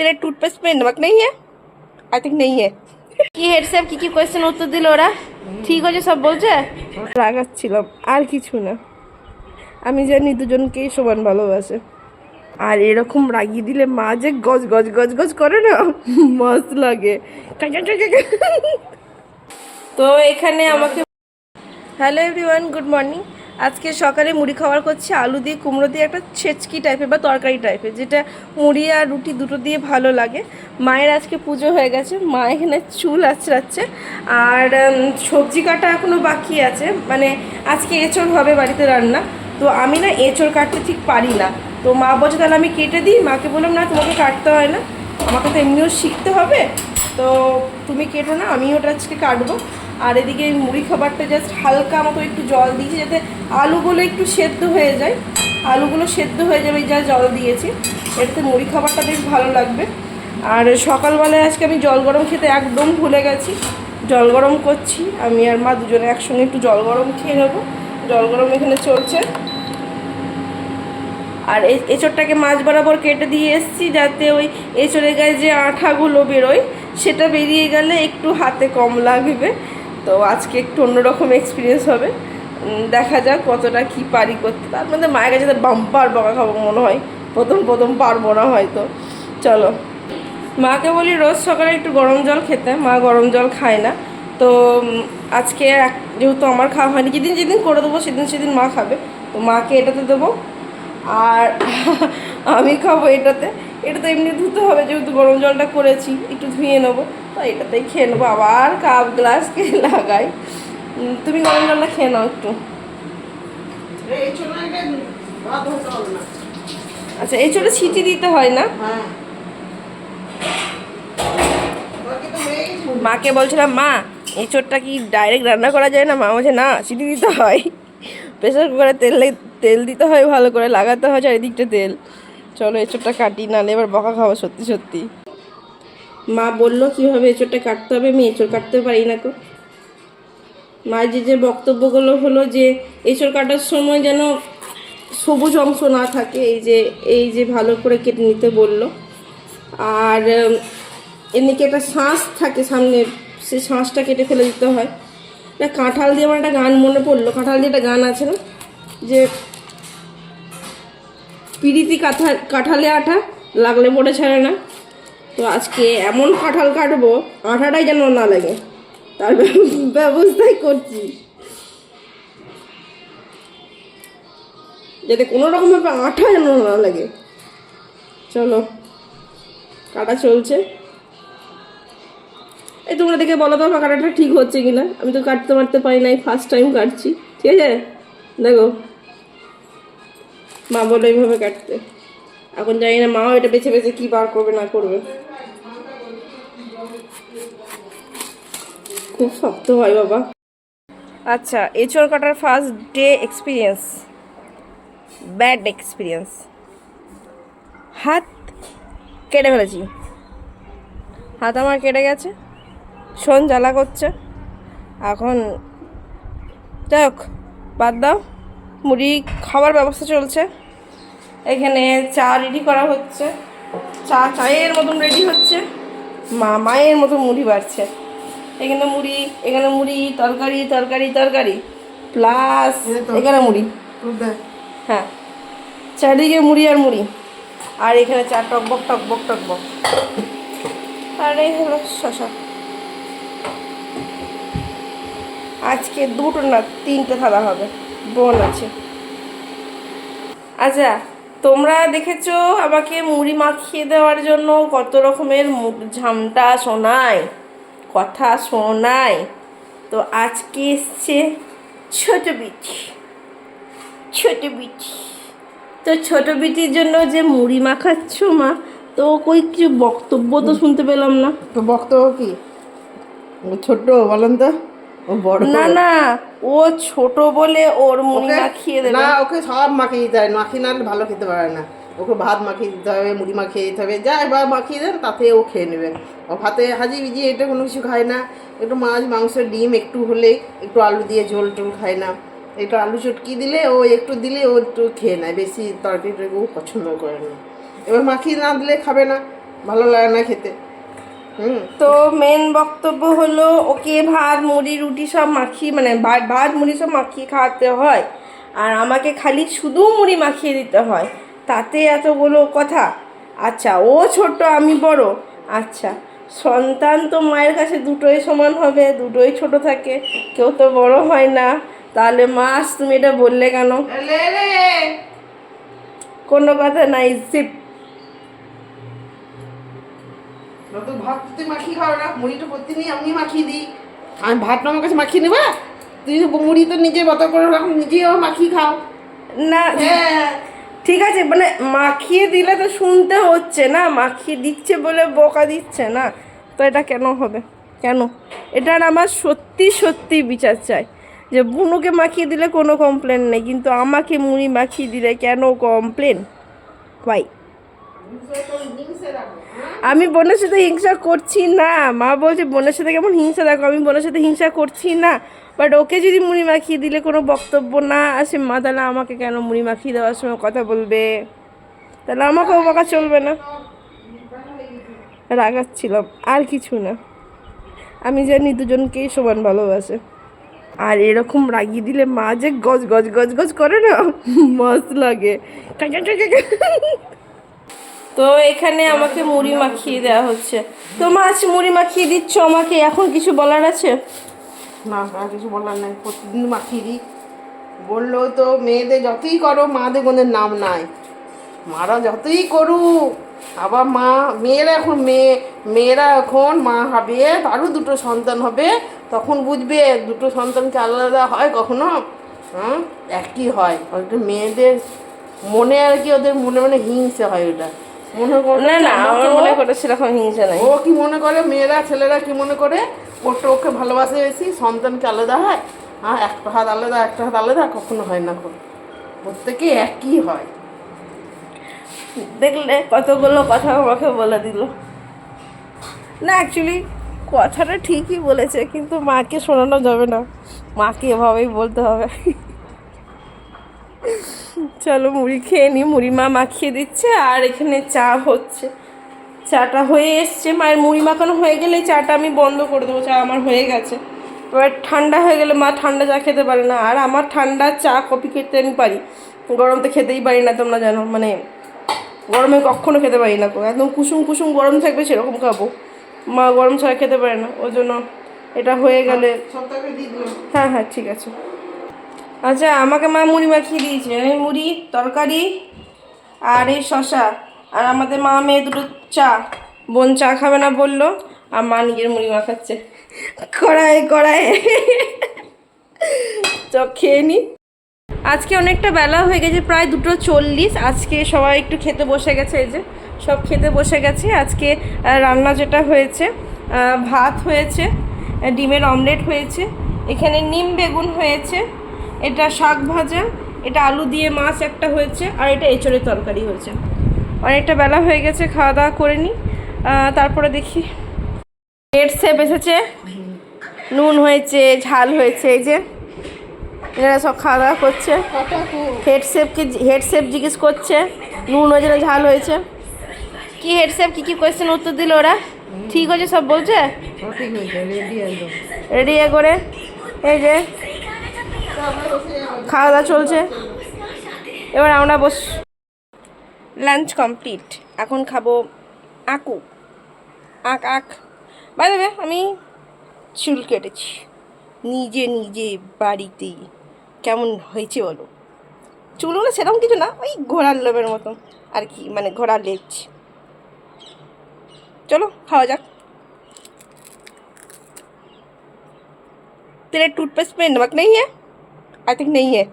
तेरे टूथपेस्ट में नमक नहीं है? आई थिंक नहीं है। কি হেড স্যার কি কোয়েশ্চেন উত্তর দিল ওরা? ঠিক আছে সব বলছে? রাগাচ্ছিলাম আর কিছু না। আমি জানি দুজনকেই সমান ভালোবাসে। আর এরকম রাগিয়ে দিলে মা যে গজ গজ গজ গজ করে না, মস্ত লাগে। তো এখানে আমাকে হ্যালো এভরিওয়ান, গুড মর্নিং। আজকে সকালে মুড়ি খাবার করছি আলু দিয়ে কুমড়ো দিয়ে, একটা ছেচকি টাইপের বা তরকারি টাইপের, যেটা মুড়ি আর রুটি দুটো দিয়ে ভালো লাগে। মায়ের আজকে পুজো হয়ে গেছে, মা এখানে চুল আঁচড়াচ্ছে। আর সবজি কাটা এখনও বাকি আছে, মানে আজকে এঁচড় হবে বাড়িতে রান্না। তো আমি না এঁচড় কাটতে ঠিক পারি না, তো মা বলছে তাহলে আমি কেটে দিই। মাকে বললাম না, তোমাকে কাটতে হয় না, আমাকে তো এমনিও শিখতে হবে, তো তুমি কেটো না, আমি ওটা আজকে কাটবো। আর এদিকে মুড়ি খাবারটা জাস্ট হালকা মতো একটু জল দিয়েছি, যাতে আলুগুলো একটু সেদ্ধ হয়ে যায়। আলুগুলো সেদ্ধ হয়ে যাবে, যা জল দিয়েছি, এটাতে মুড়ি খাবারটা বেশ ভালো লাগবে। আর সকালবেলায় আজকে আমি জল গরম খেতে একদম ভুলে গেছি, জল গরম করছি। আমি আর মা দুজনে একসঙ্গে একটু জল গরম খেয়ে নেবো। জল গরম এখানে চলছে। আর এঁচড়টাকে মাছ বরাবর কেটে দিয়ে এসেছি, যাতে ওই এঁচড়ের গায়ে যে আঠাগুলো বেরোয় সেটা বেরিয়ে গেলে একটু হাতে কম লাগবে। তো আজকে একটু অন্যরকম এক্সপিরিয়েন্স হবে, দেখা যাক কতটা কি পারি করতে। তার মধ্যে মায়ের কাছে বাম্পার বকা খাবো মনে হয়, প্রথম প্রথম পারবো না হয়তো। চলো, মাকে বলি রোজ সকালে একটু গরম জল খেতে, মা গরম জল খায় না। তো আজকে যেহেতু আমার খাওয়া হয়নি, যেদিন যেদিন করে দেবো সেদিন সেদিন মা খাবে, তো মাকে এটাতে দেবো। আর আমি খাবো এটাতে। এটা তো এমনি ধুতে হবে, যেহেতু গরম জলটা করেছি একটু ধুয়ে নেবো, তো এটাতেই খেয়ে নেবো। আবার কাপ গ্লাস খেয়ে লাগাই। তুমি গরম জলটা খেয়ে নাও একটু। আচ্ছা, এই ছোটো ছিটি দিতে হয় না? মাকে বলছিলাম, মা এঁচোড়টা কি ডাইরেক্ট রান্না করা যায় না? মা বলছে না, সিটি দিতে হয়, প্রেসার কুকারে তেল দিতে হয়, ভালো করে লাগাতে হয় চারিদিকটা তেল। চলো এঁচোড়টা কাটি, নাহলে এবার বকা খাবো সত্যি সত্যি। মা বললো কীভাবে এঁচোড়টা কাটতে হবে, আমি এঁচোড় কাটতে পারি না তো। মায়ের যে বক্তব্যগুলো হলো যে এঁচোড় কাটার সময় যেন সবুজ অংশ না থাকে, এই যে ভালো করে কেটে নিতে বললো। আর এমনিকে একটা শাঁস থাকে সামনে, সেই শাঁসটা কেটে ফেলে দিতে হয়। এটা কাঁঠাল দিয়ে আমার একটা গান মনে পড়লো, কাঁঠাল দিয়ে একটা গান আছে না, যে পিরিতি কাঁঠালে আঠা লাগলে পড়ে ছাড়ে না। তো আজকে এমন কাঁঠাল কাটবো আঠাটাই যেন না লাগে, তার ব্যবস্থাই করছি, যাতে কোনো রকমভাবে আঠা যেন না লাগে। চলো, কাটা চলছে। এই তোমরা দেখে বলো তো আমার কাটাটা ঠিক হচ্ছে কিনা, আমি তো কাটতে মারতে পারি নাই, ফার্স্ট টাইম কাটছি। ঠিক আছে, দেখো মা বলো এইভাবে কাটতে। এখন জানি না মাও এটা বেছে বেছে কি বার করবে না করবে। খুব শক্ত হয় বাবা। আচ্ছা, এঁচড় কাটার first day experience, bad experience. হাত কেটে ফেলেছি, হাত আমার কেটে গেছে, শোন জ্বালা করছে। এখন যাই হোক, বাদ দাও। মুড়ি খাওয়ার ব্যবস্থা চলছে, এখানে চা রেডি করা হচ্ছে, চায়ের মতন রেডি হচ্ছে, মায়ের মতো মুড়ি বাড়ছে। এখানে মুড়ি, তরকারি তরকারি তরকারি প্লাস এখানে মুড়ি। হ্যাঁ, চারিদিকে মুড়ি আর মুড়ি, আর এখানে চা টকবক টকবক টকবক। আর এই হলো শশা। আজকে দুটো না তিনটে থালা হবে, বোন আছে। আচ্ছা, তোমরা দেখেছো আমাকে মুড়ি মাখিয়ে দেওয়ার জন্য কত রকমের ঝামটা শোনায়, কথা শোনায়। তো আজকে এসছে ছোট বিটি, তো ছোট বিটির জন্য যে মুড়ি মাখাচ্ছ মা, তো কই কিছু বক্তব্য তো শুনতে পেলাম না। তো বক্তব্য কি? ছোট বলেন তো, ও বড় না, ও ছোট বলে ওর মুড়ি মাখিয়ে দেবে না? ওকে সব মাখিয়ে দিতে হয়, মাখিয়ে না ভালো খেতে পারে না। ওকে ভাত মাখিয়ে দিতে হবে, মুড়ি মাখিয়ে দিতে হবে, যা এবার মাখিয়ে দেন তাতে ও খেয়ে নেবে। ও ভাতে হাজি বিজি এটা কোনো কিছু খায় না, একটু মাছ মাংস ডিম একটু হলেই, একটু আলু দিয়ে ঝোল টোল খায় না, একটু আলু চটকি দিলে ও একটু দিলে ও একটু খেয়ে নেয়, বেশি তরকারি ও পছন্দ করে না। এবার মাখিয়ে না দিলে খাবে না, ভালো লাগে না খেতে। তো মেন বক্তব্য হলো ওকে ভাত মুড়ি রুটি সব মাখিয়ে মানে ভাত মুড়ি সব মাখিয়ে খাওয়াতে হয়, আর আমাকে খালি শুধু মুড়ি মাখিয়ে দিতে হয়, তাতে এতগুলো কথা। আচ্ছা ও ছোট আমি বড়, আচ্ছা সন্তান তো মায়ের কাছে দুটোই সমান হবে, দুটোই ছোট থাকে, কেউ তো বড় হয় না। তাহলে মা আজ তুমি এটা বললে কেন? কোনো কথা নাই, জিপ। তো ভাত তুই মাখিয়ে খাও না, মুড়িটা প্রতিদিনই আমি মাখিয়ে দিই। আমি ভাতটা আমার কাছে মাখিয়ে নেবা, তুই মুড়ি তো নিজে বত করে রাখো, নিজেও মাখিয়ে খাও। না হ্যাঁ ঠিক আছে, মানে মাখিয়ে দিলে তো শুনতে হচ্ছে না, মাখিয়ে দিচ্ছে বলে বকা দিচ্ছে না, তো এটা কেন হবে? কেন? এটার আমার সত্যি সত্যি বিচার চাই, যে বুনুকে মাখিয়ে দিলে কোনো কমপ্লেন নেই, কিন্তু আমাকে মুড়ি মাখিয়ে দিলে কেন কমপ্লেন? ভাই আমি বোনের সাথে হিংসা করছি না, মা বলছে বোনের সাথে কেমন হিংসা দেখো, আমি বোনের সাথে হিংসা করছি না, বাট ওকে যদি মুড়ি মাখিয়ে দিলে কোনো বক্তব্য না আসে মা, তাহলে আমাকে কেন মুড়ি মাখিয়ে দেওয়ার সময় কথা বলবে? তাহলে আমাকেও বকা চলবে না। রাগাচ্ছিলাম, আর কিছু না। আমি জানি দুজনকেই সমান ভালোবাসে, আর এরকম রাগিয়ে দিলে মা যে গজ গজ গজ গজ করে না, মস্ত লাগে। তো এখানে আমাকে মুড়ি মাখিয়ে দেওয়া হচ্ছে, তো মা আজ মুড়ি মাখিয়ে দিচ্ছ আমাকে, এখন কিছু বলার আছে? না আর কিছু বলার নাই, প্রতিদিন মাখিয়ে দিই। বললো তো মেয়েদের যতই করো মাদের কোনো নাম নাই, মারা যতই করুক, আবার মা মেয়েরা এখন মেয়েরা এখন মা হবে, তারও দুটো সন্তান হবে, তখন বুঝবে দুটো সন্তানকে আলাদা হয় কখনো, একই হয়। ওটা মেয়েদের মনে আর কি, ওদের মনে মনে হিংসে হয় ওটা মনে করে। না না, আমার মনে করে সেরকম হিংসা নাই। ও কি মনে করে, মেয়েরা ছেলেরা কি মনে করে, ওটা ওকে ভালোবাসে বেশি, সন্তানকে আলাদা হয়। হ্যাঁ একটা হাত আলাদা একটা হাত আলাদা কখনো হয় না, প্রত্যেকে একই হয়। দেখলে কতগুলো কথা আমাকে বলে দিল। না অ্যাকচুয়ালি কথাটা ঠিকই বলেছে, কিন্তু মাকে শোনানো যাবে না, মাকে এভাবেই বলতে হবে। চলো মুড়ি খেয়ে নিই, মুড়ি মা মাখিয়ে দিচ্ছে, আর এখানে চা হচ্ছে, চাটা হয়ে এসছে, মায়ের মুড়ি মাখানো হয়ে গেলে চাটা আমি বন্ধ করে দেবো, চা আমার হয়ে গেছে। এবার ঠান্ডা হয়ে গেলে মা ঠান্ডা চা খেতে পারে না, আর আমার ঠান্ডা চা কফি খেতে আমি পারি, গরম তো খেতেই পারি না, তোমরা জানো, মানে গরমে কখনো খেতে পারি না, একদম কুসুম কুসুম গরম থাকবে সেরকম খাবো, মা গরম ছাড়া খেতে পারে না, ওই জন্য এটা হয়ে গেলে। হ্যাঁ হ্যাঁ ঠিক আছে। আচ্ছা আমাকে মা মুড়ি মাখিয়ে দিয়েছে, এই মুড়ি তরকারি আর এই শশা, আর আমাদের মা মেয়ে দুটো চা, বোন চা খাবে না বললো, আর মা নিজের মুড়ি মাখাচ্ছে কড়াই কড়াই। চ খেয়ে নি। আজকে অনেকটা বেলা হয়ে গেছে, প্রায় 2:40। আজকে সবাই একটু খেতে বসে গেছে, এই যে সব খেতে বসে গেছে। আজকে রান্না যেটা হয়েছে, ভাত হয়েছে, ডিমের অমলেট হয়েছে, এখানে নিম বেগুন হয়েছে, এটা শাক ভাজা, এটা আলু দিয়ে মাছ একটা হয়েছে, আর এটা এঁচড়ের তরকারি হয়েছে। অনেকটা বেলা হয়ে গেছে, খাওয়া দাওয়া করে নিই, তারপরে দেখি। হেড শেপ এসেছে, নুন হয়েছে, ঝাল হয়েছে, এই যে এরা সব খাওয়া দাওয়া করছে। হেড শেপ জিজ্ঞেস করছে নুন হয়েছে না ঝাল হয়েছে, কি হেড শেপ কী কোয়েশ্চেন উত্তর দিল ওরা, ঠিক হয়েছে সব বলছে, রেডি করে। এই যে খাওয়া দাওয়া চলছে, এবার আমরা লাঞ্চ কমপ্লিট, এখন খাবো আঁক বাই দেবে। আমি চুল কেটেছি নিজে বাড়িতেই, কেমন হয়েছে বলো? চুলগুলো সেরকম কিছু না, ওই ঘোড়ার লোমের মতন আর কি, মানে ঘোড়ার লেজ। चलो खाओ जा। तेरे टूथपेस्ट में नमक नहीं है? आई थिंक नहीं है।